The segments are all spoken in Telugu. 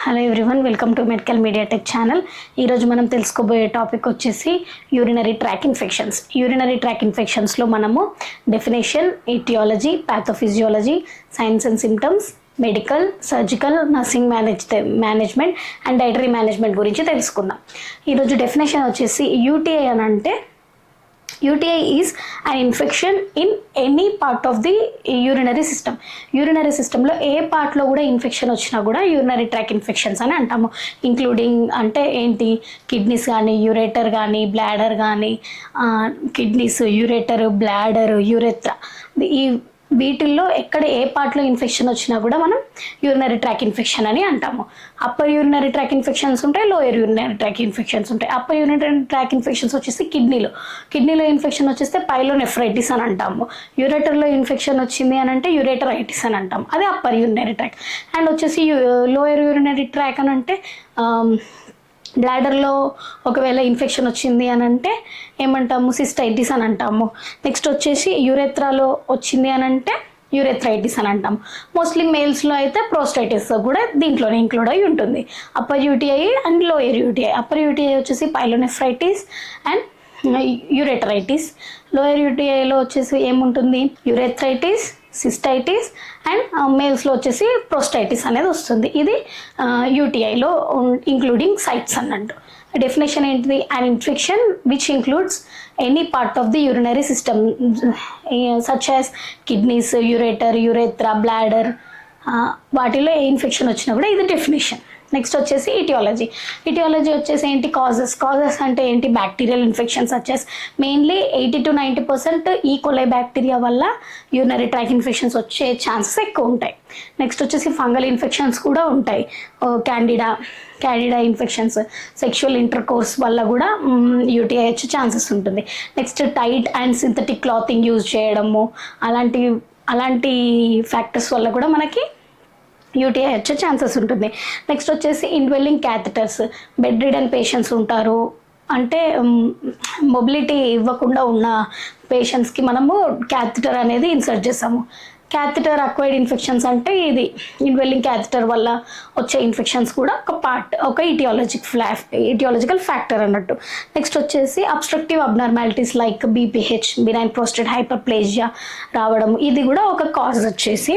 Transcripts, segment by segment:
Hello everyone, welcome to medical media tech channel. ఈరోజు మనం తెలుసుకోబోయే టాపిక్ వచ్చేసి urinary tract infections. Urinary tract ఇన్ఫెక్షన్స్లో మనము definition, etiology, pathophysiology, signs and symptoms, medical, surgical, nursing management and dietary management గురించి తెలుసుకుందాం. ఈరోజు డెఫినేషన్ వచ్చేసి యూటీఐ అని అంటే UTI is an infection in any part of the urinary system. Urinary సిస్టంలో ఏ పార్ట్లో కూడా ఇన్ఫెక్షన్ వచ్చినా కూడా యూరినరీ ట్రాక్ ఇన్ఫెక్షన్స్ అని అంటాము. ఇంక్లూడింగ్ అంటే ఏంటి, కిడ్నీస్ కానీ, యూరేటర్ కానీ, బ్లాడర్ కానీ, కిడ్నీస్, యూరేటర్, బ్లాడర్, యూరెత్రా, ఈ వీటిల్లో ఎక్కడ ఏ పార్ట్లో ఇన్ఫెక్షన్ వచ్చినా కూడా మనం యూరినరీ ట్రాక్ ఇన్ఫెక్షన్ అని అంటాము. అప్పర్ యూరినరీ ట్రాక్ ఇన్ఫెక్షన్స్ ఉంటాయి, లోయర్ యూరినరీ ట్రాక్ ఇన్ఫెక్షన్స్ ఉంటాయి. అప్పర్ యూరినరీ ట్రాక్ ఇన్ఫెక్షన్స్ వచ్చేసి కిడ్నీలో ఇన్ఫెక్షన్ వచ్చేస్తే పైలోనెఫ్రైటిస్ అని అంటాము. యూరేటర్లో ఇన్ఫెక్షన్ వచ్చింది అని అంటే యూరేటరైటిస్ అని అంటాము. అదే అప్పర్ యూరినరీ ట్రాక్. అండ్ వచ్చేసి లోయర్ యూరినరీ ట్రాక్ అని అంటే బ్లాడర్లో ఒకవేళ ఇన్ఫెక్షన్ వచ్చింది అని అంటే ఏమంటాము, సిస్టైటిస్ అని అంటాము. నెక్స్ట్ వచ్చేసి యూరెత్రాలో వచ్చింది అని అంటే యూరెథ్రైటిస్ అని అంటాము. మోస్ట్లీ మేల్స్లో అయితే ప్రోస్టైటిస్ కూడా దీంట్లోనే ఇంక్లూడ్ అయి ఉంటుంది. Upper UTI and lower UTI. Upper UTI వచ్చేసి పైలోనెఫ్రైటిస్ అండ్ యూరెటరైటిస్. లోయర్ యూటీఐలో వచ్చేసి ఏముంటుంది, యూరెథ్రైటిస్, సిస్టైటిస్ అండ్ మేల్స్లో వచ్చేసి ప్రోస్టైటిస్ అనేది వస్తుంది. ఇది యూటీఐలో ఇంక్లూడింగ్ సైట్స్ అన్నట్టు. డెఫినేషన్ ఏంటిది, an infection which includes any part of the urinary system such as kidneys, ureter, urethra, bladder, వాటిలో ఏ ఇన్ఫెక్షన్ వచ్చినా కూడా ఇది డెఫినేషన్. నెక్స్ట్ వచ్చేసి ఇటియాలజీ వచ్చేసి ఏంటి, కాజెస్ అంటే ఏంటి, బ్యాక్టీరియల్ ఇన్ఫెక్షన్స్ వచ్చేసి మెయిన్లీ 80 to 90% ఈకోలై బ్యాక్టీరియా వల్ల యూరినరీ ట్రాక్ ఇన్ఫెక్షన్స్ వచ్చే ఛాన్సెస్ ఎక్కువ ఉంటాయి. నెక్స్ట్ వచ్చేసి ఫంగల్ ఇన్ఫెక్షన్స్ కూడా ఉంటాయి. క్యాండిడా ఇన్ఫెక్షన్స్, సెక్షువల్ ఇంటర్కోర్స్ వల్ల కూడా యూటీఐ వచ్చే ఛాన్సెస్ ఉంటుంది. Next tight and synthetic clothing use చేయడము, అలాంటి ఫ్యాక్టర్స్ వల్ల కూడా మనకి యూటీఐ వచ్చే ఛాన్సెస్ ఉంటుంది. నెక్స్ట్ వచ్చేసి indwelling catheters. Bed ridden patients ఉంటారు, అంటే మొబిలిటీ ఇవ్వకుండా ఉన్న పేషెంట్స్కి మనము క్యాథెటర్ అనేది ఇన్సర్ట్ చేస్తాము. క్యాథెటర్ అక్వైర్డ్ ఇన్ఫెక్షన్స్ అంటే ఇది ఇన్వెల్లింగ్ క్యాథెటర్ వల్ల వచ్చే ఇన్ఫెక్షన్స్ కూడా ఒక ఇటియాలజికల్ ఫ్యాక్టర్ అన్నట్టు. నెక్స్ట్ వచ్చేసి obstructive abnormalities like BPH, benign prostate hyperplasia రావడం, ఇది కూడా ఒక కాజ్ వచ్చేసి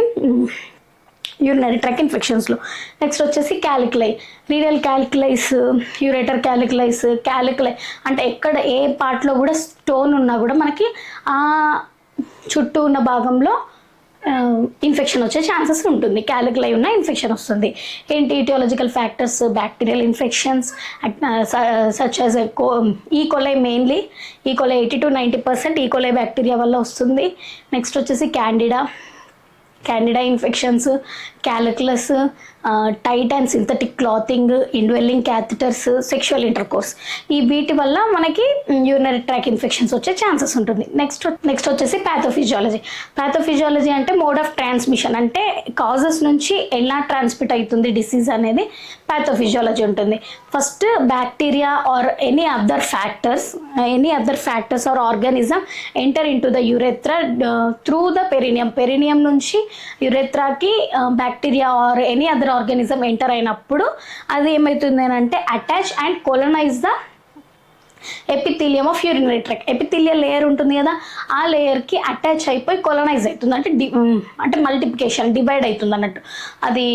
యూరినరీ ట్రాక్ ఇన్ఫెక్షన్స్లో. నెక్స్ట్ వచ్చేసి క్యాలిక్యులై, రీనల్ క్యాలిక్యులైస్, యూరేటర్ క్యాలిక్యులైస్. అంటే ఎక్కడ ఏ పార్ట్లో కూడా స్టోన్ ఉన్నా కూడా మనకి ఆ చుట్టూ ఉన్న భాగంలో ఇన్ఫెక్షన్ వచ్చే ఛాన్సెస్ ఉంటుంది. క్యాలిక్యులై ఉన్న ఇన్ఫెక్షన్ వస్తుంది. ఏంటి etiological factors, bacterial infections such as E coli. Mainly E coli 80 to 90% E coli bacteria వల్ల వస్తుంది. నెక్స్ట్ వచ్చేసి candida infections, calculus, tight and synthetic clothing, indwelling catheters, sexual intercourse, ఈ వీటి వల్ల మనకి యూరినరీ ట్రాక్ ఇన్ఫెక్షన్స్ వచ్చే ఛాన్సెస్ ఉంటుంది. నెక్స్ట్ వచ్చేసి ప్యాథోఫిజియాలజీ అంటే మోడ్ ఆఫ్ ట్రాన్స్మిషన్, అంటే కాజెస్ నుంచి ఎలా ట్రాన్స్మిట్ అవుతుంది డిసీజ్ అనేది ప్యాథోఫిజియాలజీ ఉంటుంది. First bacteria or any other factors or organism enter in to the urethra through the perineum నుంచి యూరెత్రాకి bacteria or any other organism enter అయినప్పుడు అది ఏమవుతుంది అని అంటే attach and colonize the epithelium of urinary tract. Epithelial layer ఉంటుంది కదా, ఆ లేయర్కి అటాచ్ అయిపోయి కొలనైజ్ అవుతుంది, అంటే మల్టిప్లికేషన్, డివైడ్ అవుతుంది అన్నట్టు. అది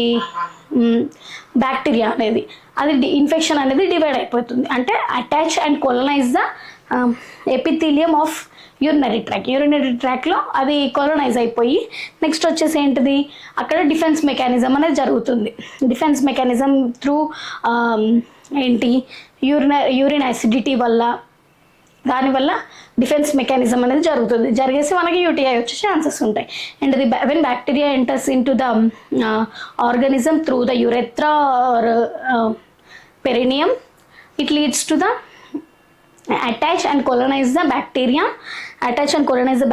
బ్యాక్టీరియా అనేది, అది ఇన్ఫెక్షన్ అనేది డివైడ్ అయిపోతుంది, అంటే attach and colonize the epithelium of urinary ట్రాక్లో అది కొలనైజ్ అయిపోయి నెక్స్ట్ వచ్చేసి ఏంటిది, అక్కడ డిఫెన్స్ మెకానిజం అనేది జరుగుతుంది. డిఫెన్స్ మెకానిజం త్రూ ఏంటి, యూరిన్ యాసిడిటీ వల్ల, దానివల్ల డిఫెన్స్ మెకానిజం అనేది జరిగేసి మనకి యూటీఐ వచ్చే ఛాన్సెస్ ఉంటాయి. And when bacteria enters into the organism through the urethra or perineum, it leads to the attach and colonize the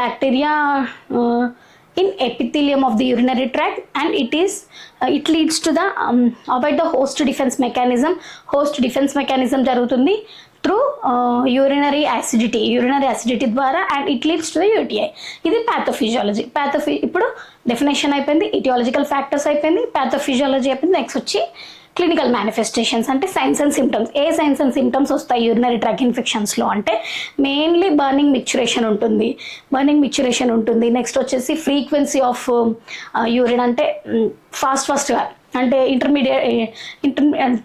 bacteria in epithelium of the urinary tract, and it leads to the avoid the host defense mechanism జరుగుతుంది త్రూ యూరినరీ యాసిడిటీ ద్వారా, and it leads to the UTI. ఇది ప్యాథోఫిజియాలజీ. ఇప్పుడు డెఫినేషన్ అయిపోయింది, ఇటియాలజికల్ ఫ్యాక్టర్స్ అయిపోయింది, ప్యాథోఫిజియాలజీ అయిపోయింది. నెక్స్ట్ వచ్చి క్లినికల్ మేనిఫెస్టేషన్స్ అంటే science and symptoms. A science and symptoms వస్తాయి యూరినరీ ట్రాక్ ఇన్ఫెక్షన్స్లో అంటే మెయిన్లీ బర్నింగ్ మిక్చురేషన్ ఉంటుంది. నెక్స్ట్ వచ్చేసి ఫ్రీక్వెన్సీ ఆఫ్ యూరిన్ అంటే ఫాస్ట్గా అంటే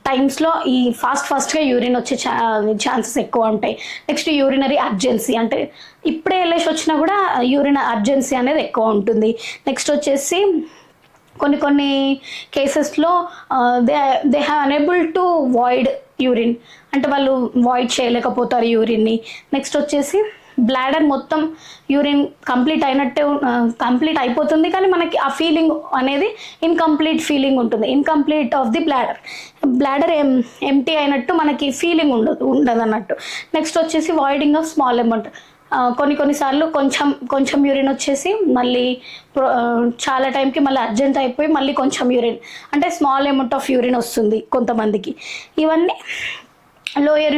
టైమ్స్లో ఈ ఫాస్ట్గా యూరిన్ వచ్చే ఛాన్సెస్ ఎక్కువ ఉంటాయి. నెక్స్ట్ యూరినరీ అర్జెన్సీ అంటే ఇప్పుడే వెళ్ళేసి వచ్చినా కూడా యూరిన్ అర్జెన్సీ అనేది ఎక్కువ ఉంటుంది. నెక్స్ట్ వచ్చేసి కొన్ని కేసెస్లో they have unable to void urine అంటే వాళ్ళు వాయిడ్ చేయలేకపోతారు యూరిన్ని. నెక్స్ట్ వచ్చేసి బ్లాడర్ మొత్తం యూరిన్ కంప్లీట్ అయిపోతుంది కానీ మనకి ఆ ఫీలింగ్ అనేది ఇన్కంప్లీట్ ఫీలింగ్ ఉంటుంది. Incomplete of the bladder empty అయినట్టు మనకి ఫీలింగ్ ఉండదు అన్నట్టు. నెక్స్ట్ వచ్చేసి వాయిడింగ్ ఆఫ్ స్మాల్ అమౌంట్. కొన్నిసార్లు కొంచెం యూరిన్ వచ్చేసి మళ్ళీ చాలా టైంకి మళ్ళీ అర్జెంట్ అయిపోయి మళ్ళీ కొంచెం యూరిన్ అంటే స్మాల్ అమౌంట్ ఆఫ్ యూరిన్ వస్తుంది కొంతమందికి. ఇవన్నీ లోయర్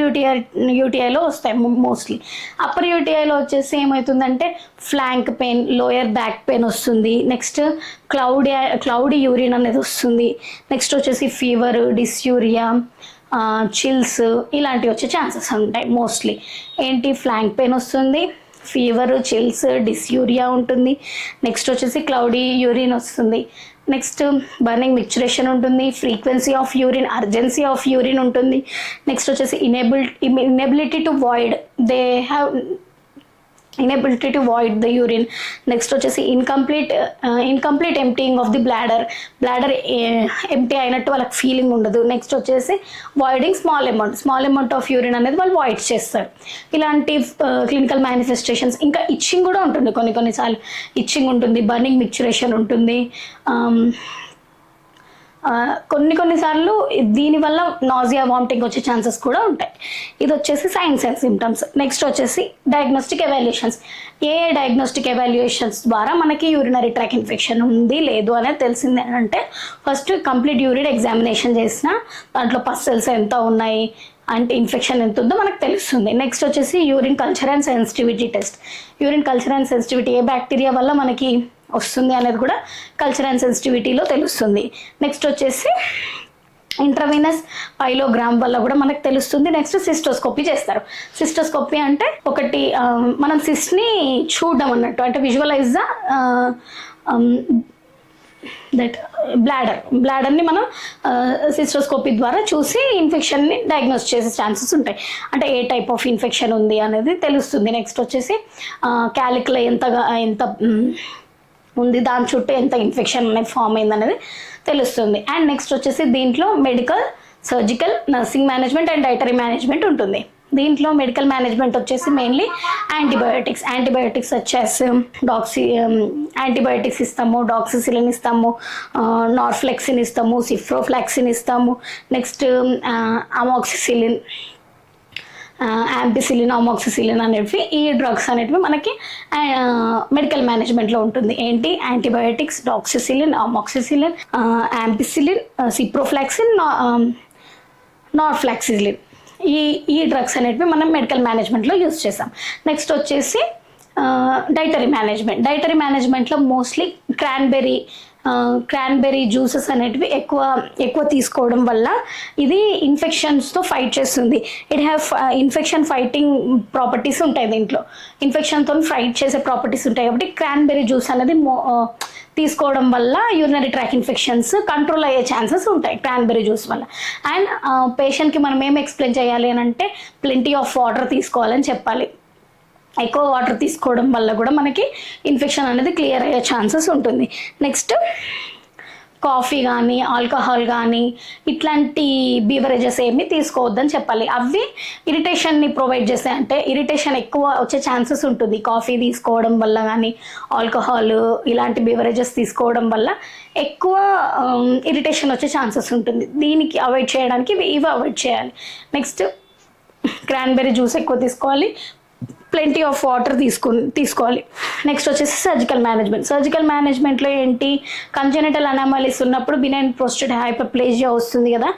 యూటీఐలో వస్తాయి మోస్ట్లీ. అప్పర్ యూటీఐలో వచ్చేసి ఏమవుతుందంటే flank pain, lower back pain వస్తుంది. నెక్స్ట్ క్లౌడీ యూరిన్ అనేది వస్తుంది. నెక్స్ట్ వచ్చేసి ఫీవర్, డిస్యూరియా, చిల్స్ ఇలాంటివి వచ్చే ఛాన్సెస్ ఉంటాయి మోస్ట్లీ. ఫ్లాంక్ పెయిన్ వస్తుంది, ఫీవర్, చిల్స్, డిస్యూరియా ఉంటుంది. నెక్స్ట్ వచ్చేసి క్లౌడీ యూరిన్ వస్తుంది. నెక్స్ట్ బర్నింగ్ మిక్చురేషన్ ఉంటుంది, frequency of urine, urgency of urine ఉంటుంది. నెక్స్ట్ వచ్చేసి inability to void, they have inability to void the urine. Next వచ్చేసి incomplete emptying of the bladder empty అయినట్టు వాళ్ళకి ఫీలింగ్ ఉండదు. నెక్స్ట్ వచ్చేసి voiding small amount of urine అనేది వాళ్ళు వాయిడ్ చేస్తారు. ఇలాంటి క్లినికల్ మేనిఫెస్టేషన్స్. ఇంకా ఇచ్చింగ్ కూడా ఉంటుంది, కొన్నిసార్లు ఇచ్చింగ్ ఉంటుంది, బర్నింగ్ మిక్చురేషన్ ఉంటుంది. కొన్నిసార్లు దీనివల్ల నాజియా, వామిటింగ్ వచ్చే ఛాన్సెస్ కూడా ఉంటాయి. ఇది వచ్చేసి సైన్స్ అండ్ సిమ్టమ్స్. నెక్స్ట్ వచ్చేసి డయాగ్నోస్టిక్ ఎవాల్యుయేషన్స్. ఏ డయాగ్నోస్టిక్ ఎవాల్యుయేషన్స్ ద్వారా మనకి యూరినరీ ట్రాక్ ఇన్ఫెక్షన్ ఉంది లేదు అనేది తెలిసింది అంటే ఫస్ట్ కంప్లీట్ యూరిన్ ఎగ్జామినేషన్ చేసిన దాంట్లో పస్సెల్స్ ఎంత ఉన్నాయి అంటే ఇన్ఫెక్షన్ ఎంత ఉందో మనకు తెలుస్తుంది. నెక్స్ట్ వచ్చేసి urine culture and sensitivity test. Urine culture and sensitivity A bacteria వల్ల మనకి వస్తుంది అనేది కూడా కల్చర్ అండ్ సెన్సిటివిటీలో తెలుస్తుంది. నెక్స్ట్ వచ్చేసి ఇంట్రావీనస్ పైలోగ్రామ్ వల్ల కూడా మనకు తెలుస్తుంది. నెక్స్ట్ సిస్టోస్కోపీ చేస్తారు. సిస్టోస్కోపీ అంటే ఒకటి మనం సిస్ట్ని చూడడం అన్నట్టు అంటే విజువలైజ్ ద దట్ బ్లాడర్ని మనం సిస్టోస్కోపీ ద్వారా చూసి ఇన్ఫెక్షన్ని డయాగ్నోస్ చేసే ఛాన్సెస్ ఉంటాయి. అంటే ఏ టైప్ ఆఫ్ ఇన్ఫెక్షన్ ఉంది అనేది తెలుస్తుంది. నెక్స్ట్ వచ్చేసి క్యాలిక్లో ఎంత ఉంది, దాని చుట్టూ ఎంత ఇన్ఫెక్షన్ అనేది ఫామ్ అయింది అనేది తెలుస్తుంది. అండ్ నెక్స్ట్ వచ్చేసి దీంట్లో medical, surgical, nursing management and dietary management ఉంటుంది. దీంట్లో మెడికల్ మేనేజ్మెంట్ వచ్చేసి మెయిన్లీ యాంటీబయోటిక్స్ వచ్చేసి యాంటీబయోటిక్స్ ఇస్తాము, డాక్సిసిలిన్ ఇస్తాము, నార్ఫ్లెక్సిన్ ఇస్తాము, సిఫ్రోఫ్లాక్సిన్ ఇస్తాము. నెక్స్ట్ అమాక్సిసిలిన్, యాంపిసిలిన్, అమాక్సిసిలిన్ అనేవి ఈ డ్రగ్స్ అనేటివి మనకి మెడికల్ మేనేజ్మెంట్లో ఉంటుంది. యాంటీబయోటిక్స్, డాక్సిసిలిన్, అమాక్సిసిలిన్, యాంపిసిలిన్, సిప్రోఫ్లాక్సిన్, నార్ఫ్లాక్సిలిన్ ఈ డ్రగ్స్ అనేటివి మనం మెడికల్ మేనేజ్మెంట్లో యూజ్ చేసాం. నెక్స్ట్ వచ్చేసి డైటరీ మేనేజ్మెంట్లో మోస్ట్లీ క్రాన్బెర్రీ జ్యూసెస్ అనేటివి ఎక్కువ తీసుకోవడం వల్ల ఇది ఇన్ఫెక్షన్స్తో ఫైట్ చేస్తుంది. It have infection fighting properties ఉంటాయి. దీంట్లో ఇన్ఫెక్షన్తో ఫైట్ చేసే ప్రాపర్టీస్ ఉంటాయి కాబట్టి క్రాన్బెర్రీ జ్యూస్ అనేది తీసుకోవడం వల్ల యూరినరీ ట్రాక్ ఇన్ఫెక్షన్స్ కంట్రోల్ అయ్యే ఛాన్సెస్ ఉంటాయి క్రాన్బెర్రీ జ్యూస్ వల్ల. అండ్ పేషెంట్కి మనం ఏం ఎక్స్ప్లెయిన్ చేయాలి అని అంటే ప్లెంటీ ఆఫ్ వాటర్ తీసుకోవాలని చెప్పాలి. ఎక్కువ వాటర్ తీసుకోవడం వల్ల కూడా మనకి ఇన్ఫెక్షన్ అనేది క్లియర్ అయ్యే ఛాన్సెస్ ఉంటుంది. నెక్స్ట్ కాఫీ కానీ ఆల్కహాల్ కానీ ఇట్లాంటి బీవరేజెస్ ఏమి తీసుకోవద్దని చెప్పాలి. అవి ఇరిటేషన్ని ప్రొవైడ్ చేస్తాయి, అంటే ఇరిటేషన్ ఎక్కువ వచ్చే ఛాన్సెస్ ఉంటుంది కాఫీ తీసుకోవడం వల్ల కానీ ఆల్కహాల్ ఇలాంటి బీవరేజెస్ తీసుకోవడం వల్ల ఎక్కువ ఇరిటేషన్ వచ్చే ఛాన్సెస్ ఉంటుంది. దీనికి అవాయిడ్ చేయడానికి ఇవి అవాయిడ్ చేయాలి. నెక్స్ట్ క్రాన్బెర్రీ జ్యూస్ ఎక్కువ తీసుకోవాలి, ప్లెంటీ ఆఫ్ వాటర్ తీసుకోవాలి. నెక్స్ట్ వచ్చేసి సర్జికల్ మేనేజ్మెంట్లో ఏంటి, కంజెనిటల్ అనామలీస్ ఉన్నప్పుడు బినైన్ ప్రోస్టేట్ హైపర్ప్లేజియా వస్తుంది కదా,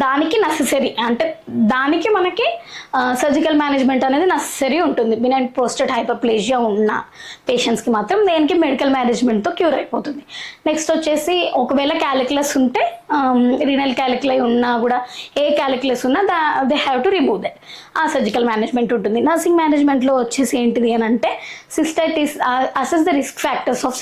దానికి నెసెసరీ అంటే దానికి మనకి సర్జికల్ మేనేజ్మెంట్ అనేది నెసెసరీ ఉంటుంది. బినైన్ ప్రోస్టేట్ హైపర్ప్లేజియా ఉన్న పేషెంట్స్కి మాత్రం దేనికి మెడికల్ మేనేజ్మెంట్తో క్యూర్ అయిపోతుంది. నెక్స్ట్ వచ్చేసి ఒకవేళ క్యాలిక్యులస్ ఉంటే రీనల్ క్యాలిక్యులై ఉన్నా కూడా ఏ క్యాలిక్యులస్ ఉన్నా they have to remove that, ఆ సర్జికల్ మేనేజ్మెంట్ ఉంటుంది. నర్సింగ్ మేనేజ్మెంట్లో వచ్చేసి ఏంటిది అని అంటే cystitis, assess the risk factors of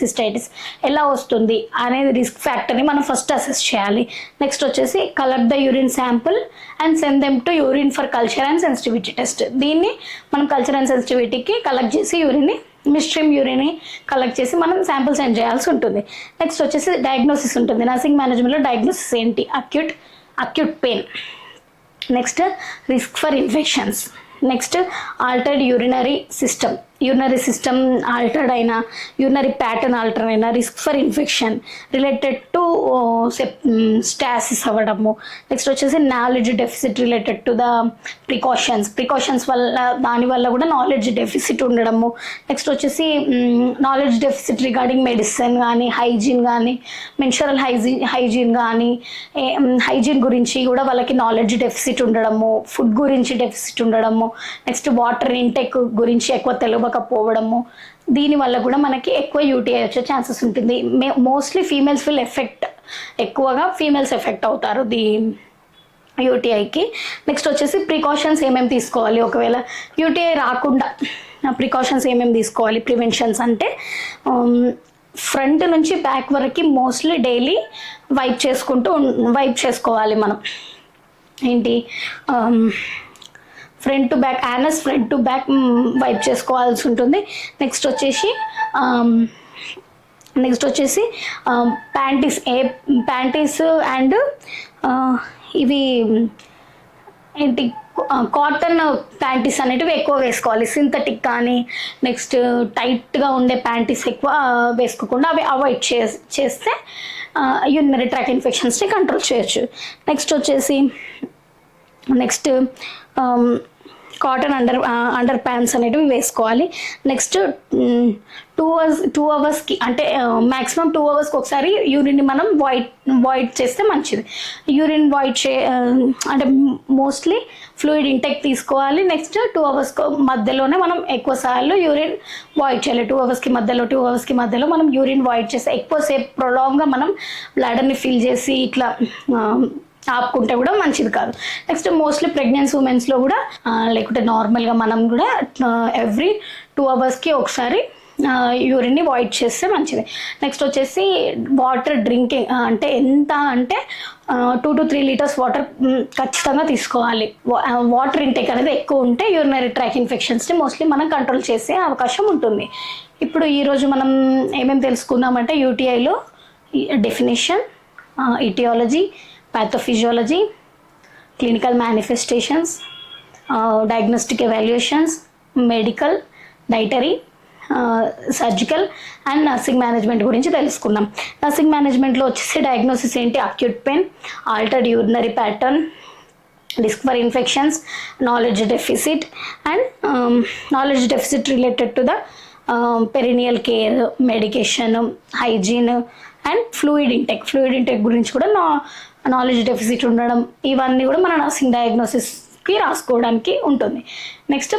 cystitis ఎలా వస్తుంది అనేది రిస్క్ ఫ్యాక్టర్ని మనం ఫస్ట్ అసెస్ చేయాలి. నెక్స్ట్ వచ్చేసి collect the urine sample and send them to urine for culture and sensitivity test. దీన్ని మనం కల్చర్ అండ్ సెన్సిటివిటీకి కలెక్ట్ చేసి యూరిన్ని మిస్ట్రీమ్ యూరిన్ని కలెక్ట్ చేసి మనం శాంపుల్ సెండ్ చేయాల్సి ఉంటుంది. నెక్స్ట్ వచ్చేసి డయాగ్నోసిస్ ఉంటుంది. నర్సింగ్ మేనేజ్మెంట్లో డయాగ్నోసిస్ ఏంటి? Acute pain. Next risk for infections. Next altered urinary system altered అయినా, యూరినరీ ప్యాటర్న్ ఆల్టర్ అయినా, risk for infection related to stasis అవ్వడము. నెక్స్ట్ వచ్చేసి knowledge deficit related to the precautions వల్ల, దానివల్ల కూడా నాలెడ్జ్ డెఫిసిట్ ఉండడము. నెక్స్ట్ వచ్చేసి నాలెడ్జ్ డెఫిసిట్ రిగార్డింగ్ మెడిసిన్ కానీ, హైజీన్ కానీ, మెన్స్ట్రువల్ హైజీన్ కానీ, హైజీన్ గురించి కూడా వాళ్ళకి నాలెడ్జ్ డెఫిసిట్ ఉండడము, ఫుడ్ గురించి డెఫిసిట్ ఉండడము. నెక్స్ట్ వాటర్ ఇంటేక్ గురించి ఎక్కువ తెలియకపోవడము. దీనివల్ల కూడా మనకి ఎక్కువ యూటీఐ వచ్చే ఛాన్సెస్ ఉంటుంది. మోస్ట్లీ ఫీమేల్స్ విల్ ఎక్కువగా ఫీమేల్స్ ఎఫెక్ట్ అవుతారు యూటీఐకి. నెక్స్ట్ వచ్చేసి ప్రికాషన్స్ ఏమేమి తీసుకోవాలి ఒకవేళ యూటీఐ రాకుండా, ప్రికాషన్స్ ఏమేమి తీసుకోవాలి ప్రివెన్షన్స్ అంటే ఫ్రంట్ నుంచి బ్యాక్ వరకు మోస్ట్లీ డైలీ వైప్ చేసుకోవాలి మనం. ఏంటి front to back, anus front to back wipe చేసుకోవాల్సి ఉంటుంది. నెక్స్ట్ వచ్చేసి ప్యాంటీస్ అండ్ ఇవి ఏంటి కాటన్ ప్యాంటీస్ అనేటివి ఎక్కువ వేసుకోవాలి. సింథటిక్ కానీ నెక్స్ట్ టైట్గా ఉండే ప్యాంటీస్ ఎక్కువ వేసుకోకుండా అవి అవాయిడ్ చేస్తే యూరినరీ ట్రాక్ ఇన్ఫెక్షన్స్ని కంట్రోల్ చేయొచ్చు. నెక్స్ట్ వచ్చేసి కాటన్ అండర్ ప్యాంట్స్ అనేటివి వేసుకోవాలి. నెక్స్ట్ 2 అవర్స్కి అంటే మ్యాక్సిమం 2 అవర్స్కి ఒకసారి యూరిన్ని మనం వాయిడ్ చేస్తే మంచిది. యూరిన్ అంటే మోస్ట్లీ ఫ్లూయిడ్ ఇంటెక్ తీసుకోవాలి. నెక్స్ట్ 2 అవర్స్ మధ్యలోనే మనం ఎక్కువ సార్లు యూరిన్ వాయిడ్ చేయాలి. 2 అవర్స్కి మధ్యలో మనం యూరిన్ వాయిడ్ చేస్తే ఎక్కువసేపు ప్రొలాంగ్గా మనం బ్లాడర్ని ఫిల్ చేసి ఇట్లా ఆపుకుంటే కూడా మంచిది కాదు. నెక్స్ట్ మోస్ట్లీ ప్రెగ్నెన్సీ ఉమెన్స్లో కూడా లేకుంటే నార్మల్గా మనం కూడా ఎవ్రీ 2 అవర్స్కి ఒకసారి యూరిన్ని వాయిడ్ చేస్తే మంచిది. నెక్స్ట్ వచ్చేసి వాటర్ డ్రింకింగ్ అంటే ఎంత అంటే 2 to 3 లీటర్స్ వాటర్ ఖచ్చితంగా తీసుకోవాలి. వాటర్ ఇంటేక్ అనేది ఎక్కువ ఉంటే యూరినరీ ట్రాక్ ఇన్ఫెక్షన్స్ని మోస్ట్లీ మనం కంట్రోల్ చేసే అవకాశం ఉంటుంది. ఇప్పుడు ఈరోజు మనం ఏమేమి తెలుసుకుందామంటే యూటీఐలో definition, etiology, pathophysiology, clinical manifestations, diagnostic evaluations, medical, dietary, surgical and nursing management గురించి తెలుసుకున్నాం. నర్సింగ్ మేనేజ్మెంట్లో వచ్చేసి డయాగ్నోసిస్ ఏంటి? Acute pain, altered urinary pattern, risk for infections, knowledge deficit and knowledge deficit related to the perineal care, medication, hygiene and fluid intake గురించి కూడా నాలెడ్జ్ డెఫిసిట్ ఉండడం, ఇవన్నీ కూడా మన నర్సింగ్ డయాగ్నోసిస్కి రాసుకోవడానికి ఉంటుంది. నెక్స్ట్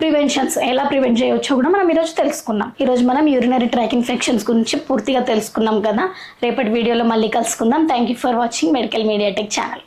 ప్రివెన్షన్స్ ఎలా ప్రివెంట్ చేయవచ్చో కూడా మనం ఈరోజు తెలుసుకున్నాం. ఈరోజు మనం యూరినరీ ట్రాక్ ఇన్ఫెక్షన్స్ గురించి పూర్తిగా తెలుసుకున్నాం కదా. రేపటి వీడియోలో మళ్ళీ కలుసుకుందాం. Thank you for watching medical MediaTek channel.